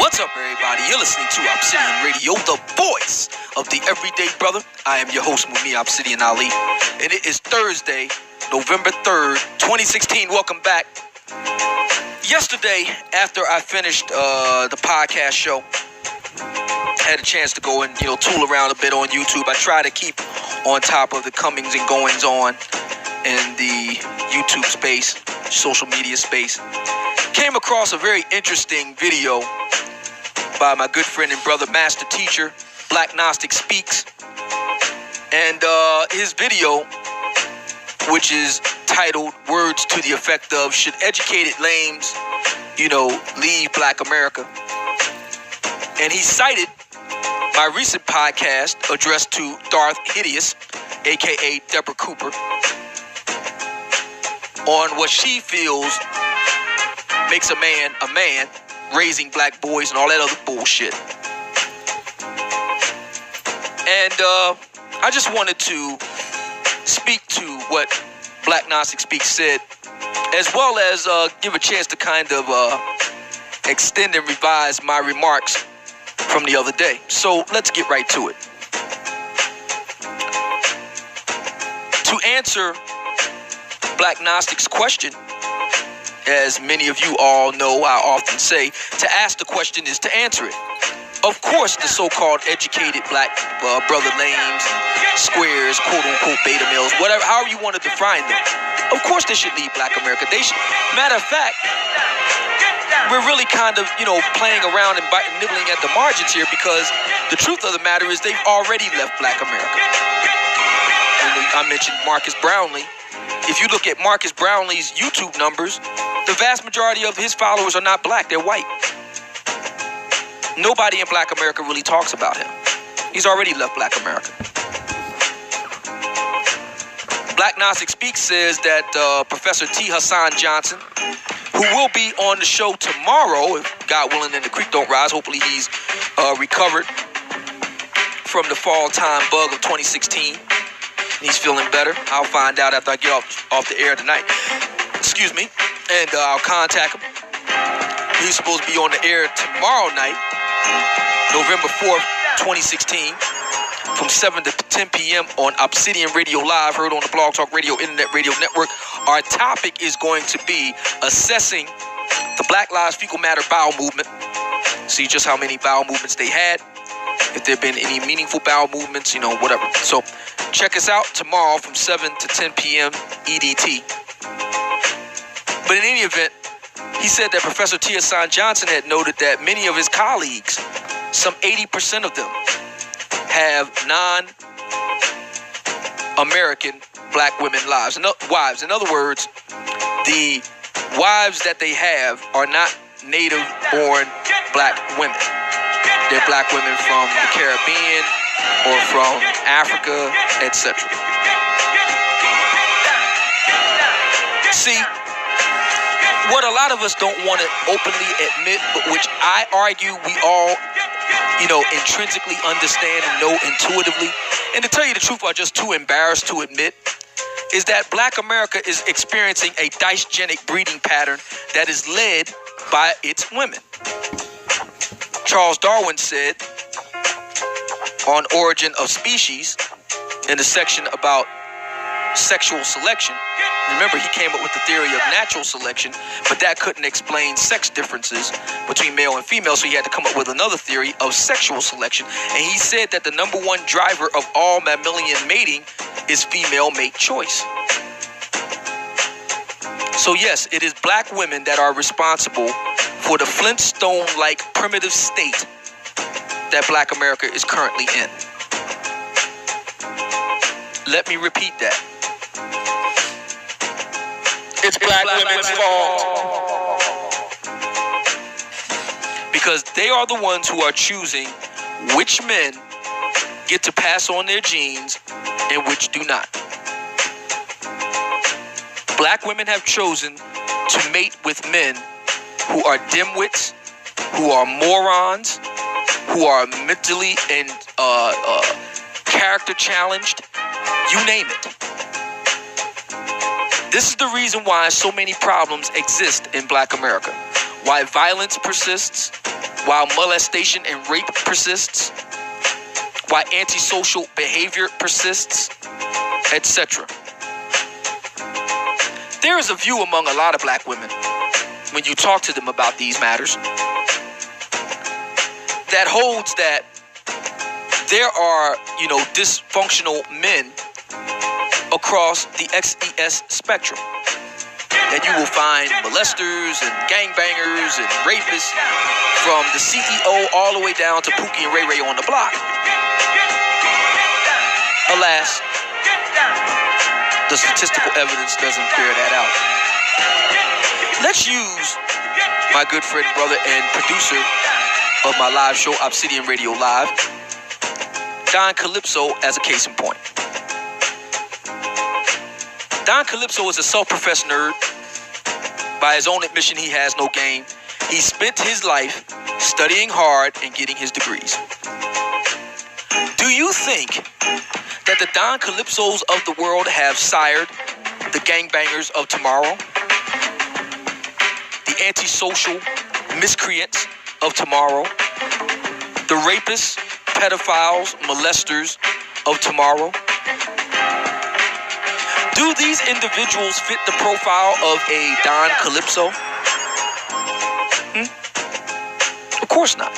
What's up, everybody? You're listening to Obsidian Radio, the voice of the everyday brother. I am your host, Mumia Obsidian Ali, and it is Thursday, November 3rd, 2016. Welcome back. Yesterday, after I finished the podcast show, had a chance to go and tool around a bit on YouTube. I try to keep on top of the comings and goings on in the YouTube space, social media space. Came across a very interesting video by my good friend and brother, master teacher, Black Gnostic Speaks. And his video, which is titled Words to the Effect of Should Educated Lames, Leave Black America? And he cited my recent podcast addressed to Darth Hideous, aka Deborah Cooper, on what she feels makes a man, raising black boys and all that other bullshit. And I just wanted to speak to what Black Gnostic Speaks said, as well as give a chance to kind of extend and revise my remarks from the other day. So let's get right to it. To answer Black Gnostic's question, as many of you all know, I often say, to ask the question is to answer it. Of course, the so-called educated black brother lames, squares, quote-unquote beta males, whatever, however you want to define them, of course they should leave Black America. They should. Matter of fact, we're really kind of, playing around and nibbling at the margins here, because the truth of the matter is they've already left Black America. I mentioned Marcus Brownlee. If you look at Marcus Brownlee's YouTube numbers, the vast majority of his followers are not black, they're white. Nobody in Black America really talks about him. He's already left Black America. Black Gnostic Speaks says that Professor T. Hassan Johnson, who will be on the show tomorrow, if God willing and the creek don't rise, hopefully he's recovered from the fall time bug of 2016. He's feeling better. I'll find out after I get off the air tonight. Excuse me. And I'll contact him. He's supposed to be on the air tomorrow night, November 4th, 2016, from 7 to 10 p.m. on Obsidian Radio Live, heard on the Blog Talk Radio Internet Radio Network. Our topic is going to be assessing the Black Lives Fecal Matter bowel movement. See just how many bowel movements they had, if there have been any meaningful bowel movements, whatever. So check us out tomorrow from 7 to 10 p.m. EDT. But in any event, he said that Professor T. Hassan Johnson had noted that many of his colleagues, some 80% of them, have non-American black women wives. In other words, the wives that they have are not native-born black women. They're black women from the Caribbean or from Africa, etc. See, what a lot of us don't want to openly admit, but which I argue we all, intrinsically understand and know intuitively, and to tell you the truth, are just too embarrassed to admit, is that Black America is experiencing a dysgenic breeding pattern that is led by its women. Charles Darwin said on Origin of Species, in the section about sexual selection, remember, he came up with the theory of natural selection, but that couldn't explain sex differences between male and female, so he had to come up with another theory of sexual selection. And he said that the number one driver of all mammalian mating is female mate choice. So yes, it is black women that are responsible for the Flintstone-like primitive state that Black America is currently in. Let me repeat that. It's black women's fault. Because they are the ones who are choosing which men get to pass on their genes and which do not. Black women have chosen to mate with men who are dimwits, who are morons, who are mentally and character challenged, you name it. This is the reason why so many problems exist in Black America. Why violence persists, while molestation and rape persists, while antisocial behavior persists, etc. There is a view among a lot of black women, when you talk to them about these matters, that holds that there are, dysfunctional men across the XES spectrum. That you will find molesters and gangbangers and rapists from the CEO all the way down to Pookie and Ray Ray on the block. Alas, the statistical evidence doesn't bear that out. Let's use my good friend, brother, and producer of my live show, Obsidian Radio Live, Don Calypso, as a case in point. Don Calypso is a self-professed nerd. By his own admission, he has no game. He spent his life studying hard and getting his degrees. Do you think that the Don Calypsos of the world have sired the gangbangers of tomorrow? The antisocial miscreants of tomorrow? The rapists, pedophiles, molesters of tomorrow? Do these individuals fit the profile of a Don Calypso? Of course not.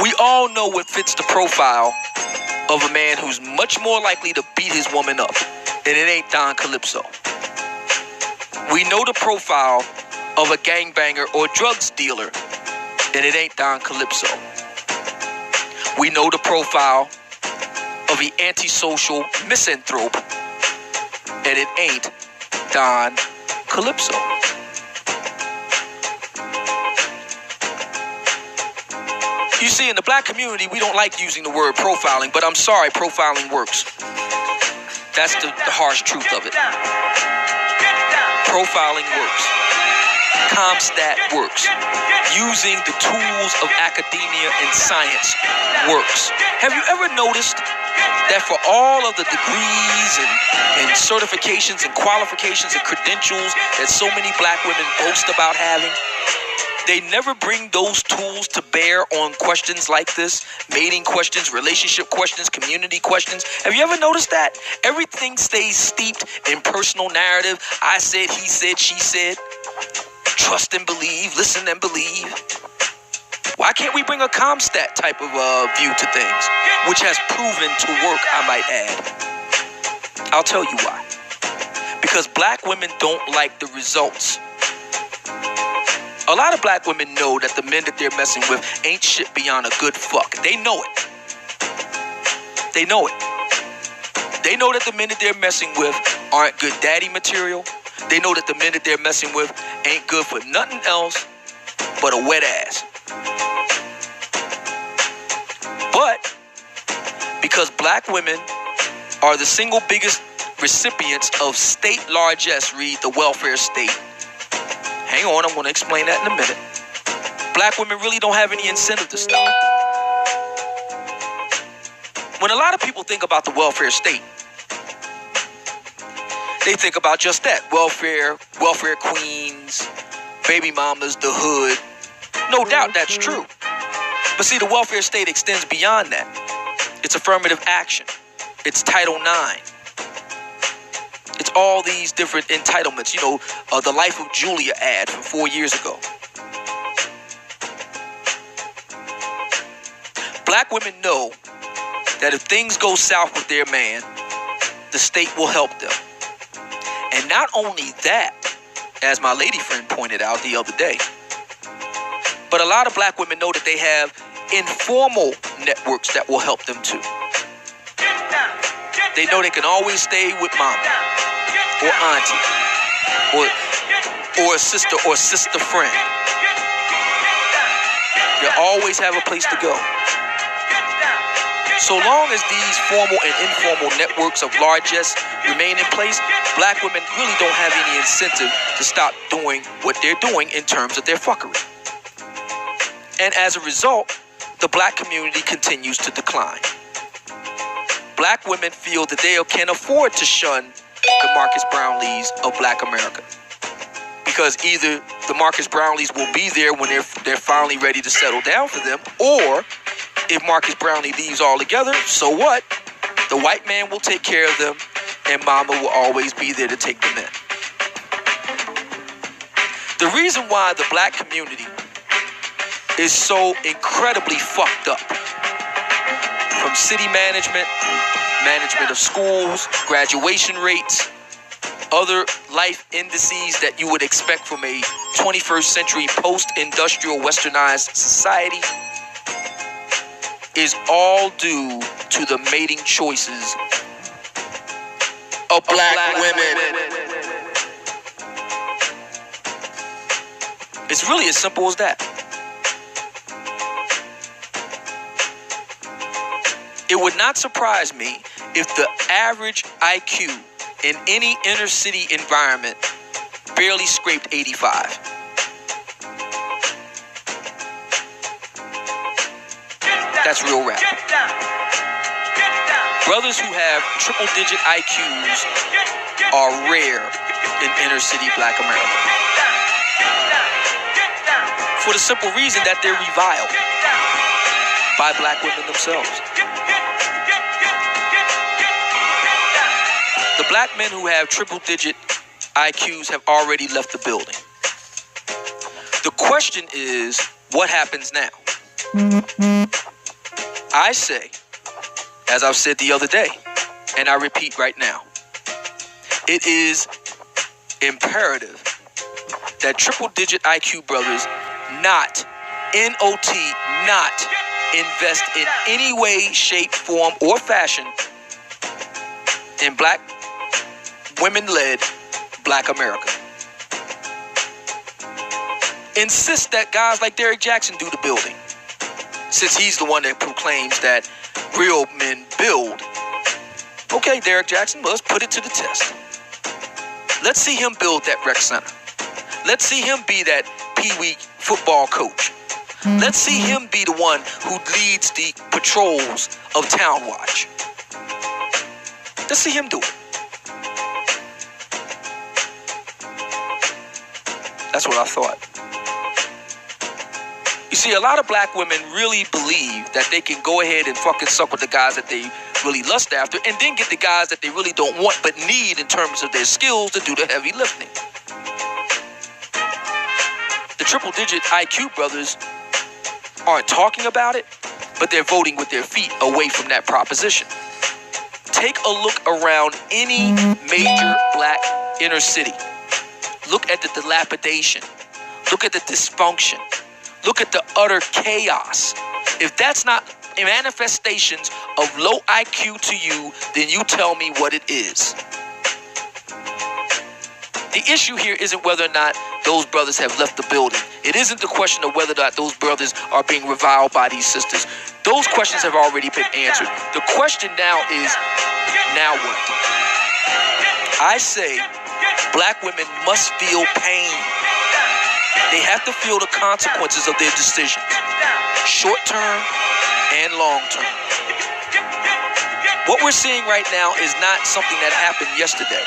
We all know what fits the profile of a man who's much more likely to beat his woman up, and it ain't Don Calypso. We know the profile of a gangbanger or drugs dealer, and it ain't Don Calypso. We know the profile of the antisocial misanthrope, and it ain't Don Calypso. You see, in the black community, we don't like using the word profiling, but I'm sorry, profiling works. That's the harsh truth of it. Profiling works. Comstat works. Using the tools of academia and science works. Have you ever noticed that for all of the degrees and certifications and qualifications and credentials that so many black women boast about having, they never bring those tools to bear on questions like this? Mating questions, relationship questions, community questions. Have you ever noticed that? Everything stays steeped in personal narrative. I said, he said, she said. Trust and believe, listen and believe. Why can't we bring a Comstat type of view to things, which has proven to work, I might add? I'll tell you why. Because black women don't like the results. A lot of black women know that the men that they're messing with ain't shit beyond a good fuck. They know it. They know it. They know that the men that they're messing with aren't good daddy material. They know that the men that they're messing with ain't good for nothing else but a wet ass. But because black women are the single biggest recipients of state largesse, read the welfare state. Hang on, I'm going to explain that in a minute. Black women really don't have any incentive to stop. When a lot of people think about the welfare state, they think about just that. Welfare queens, baby mamas, the hood. No doubt that's true. But see, the welfare state extends beyond that. It's affirmative action. It's Title IX. It's all these different entitlements. You know, the Life of Julia ad from 4 years ago. Black women know that if things go south with their man, the state will help them. And not only that, as my lady friend pointed out the other day, but a lot of black women know that they have informal networks that will help them too. They know they can always stay with mama or auntie or a sister or sister friend. They always have a place to go. So long as these formal and informal networks of largesse remain in place, black women really don't have any incentive to stop doing what they're doing in terms of their fuckery. And as a result, the black community continues to decline. Black women feel that they can afford to shun the Marcus Brownlees of black America because either the Marcus Brownlees will be there when they're finally ready to settle down for them, or if Marcus Brownlee leaves altogether, so what? The white man will take care of them, and mama will always be there to take them in. The reason why the black community is so incredibly fucked up, from city management, management of schools, graduation rates, other life indices that you would expect from a 21st century post-industrial westernized society, is all due to the mating choices of black women. It's really as simple as that. It would not surprise me if the average IQ in any inner city environment barely scraped 85. That's real rap. Brothers who have triple-digit IQs are rare in inner city black America. For the simple reason that they're reviled by black women themselves. The black men who have triple-digit IQs have already left the building. The question is, what happens now? I say, as I've said the other day, and I repeat right now, it is imperative that triple-digit IQ brothers not invest in any way, shape, form, or fashion in black women-led black America. Insist that guys like Derrick Jackson do the building, since he's the one that proclaims that real men build. Okay, Derrick Jackson, let's put it to the test. Let's see him build that rec center. Let's see him be that pee-wee football coach. Let's see him be the one who leads the patrols of Town Watch. Let's see him do it. That's what I thought. You see, a lot of black women really believe that they can go ahead and fucking suck with the guys that they really lust after, and then get the guys that they really don't want but need in terms of their skills to do the heavy lifting. The triple-digit IQ brothers aren't talking about it, but they're voting with their feet away from that proposition. Take a look around any major black inner city. Look at the dilapidation. Look at the dysfunction. Look at the utter chaos. If that's not manifestations of low IQ to you, then you tell me what it is. The issue here isn't whether or not those brothers have left the building. It isn't the question of whether or not those brothers are being reviled by these sisters. Those questions have already been answered. The question now is, now what? I say black women must feel pain. They have to feel the consequences of their decisions, short term and long term. What we're seeing right now is not something that happened yesterday.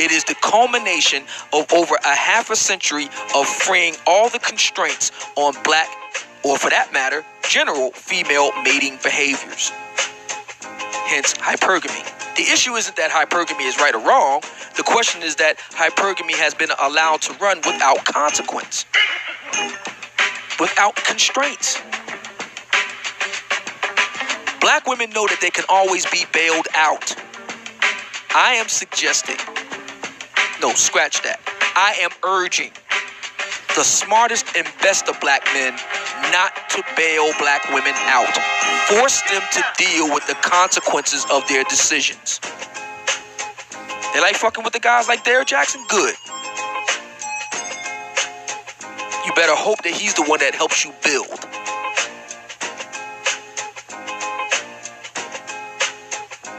It is the culmination of over a half a century of freeing all the constraints on black, or for that matter, general female mating behaviors. Hence, hypergamy. The issue isn't that hypergamy is right or wrong. The question is that hypergamy has been allowed to run without consequence, without constraints. Black women know that they can always be bailed out. I am suggesting, no, scratch that. I am urging the smartest and best of black men not to bail black women out. Force them to deal with the consequences of their decisions. They like fucking with the guys like Derrick Jackson? Good. You better hope that he's the one that helps you build.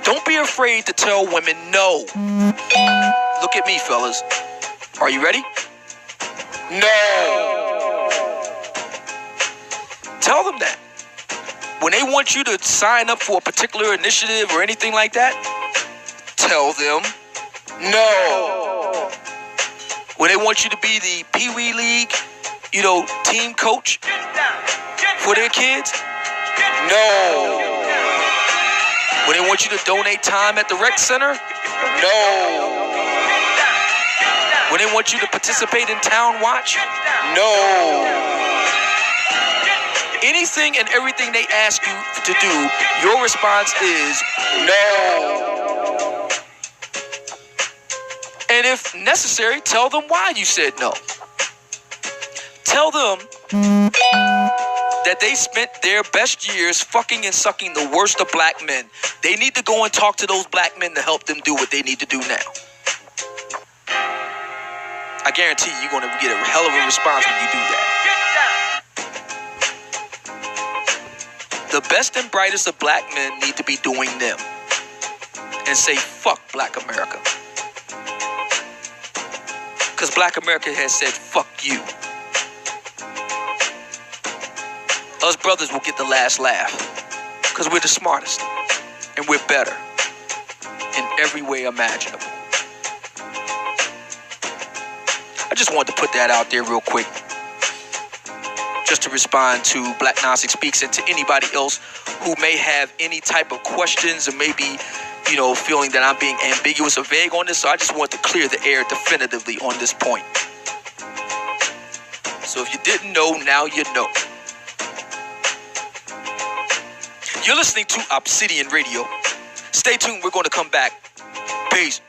Don't be afraid to tell women no. Look at me, fellas. Are you ready? No. Tell them that. When they want you to sign up for a particular initiative or anything like that, tell them no. Where they want you to be the Pee Wee League, team coach for their kids? No. When they want you to donate time at the rec center? No. When they want you to participate in Town Watch? No. Anything and everything they ask you to do, your response is no. And if necessary, tell them why you said no. Tell them that they spent their best years fucking and sucking the worst of black men. They need to go and talk to those black men to help them do what they need to do now. I guarantee you're going to get a hell of a response when you do that. The best and brightest of black men need to be doing them and say, fuck black America. Because black America has said, fuck you. Us brothers will get the last laugh because we're the smartest and we're better in every way imaginable. I just wanted to put that out there real quick just to respond to Black Gnostic Speaks and to anybody else who may have any type of questions or maybe, feeling that I'm being ambiguous or vague on this. So I just want to clear the air definitively on this point. So if you didn't know, now you know. You're listening to Obsidian Radio. Stay tuned. We're going to come back. Peace.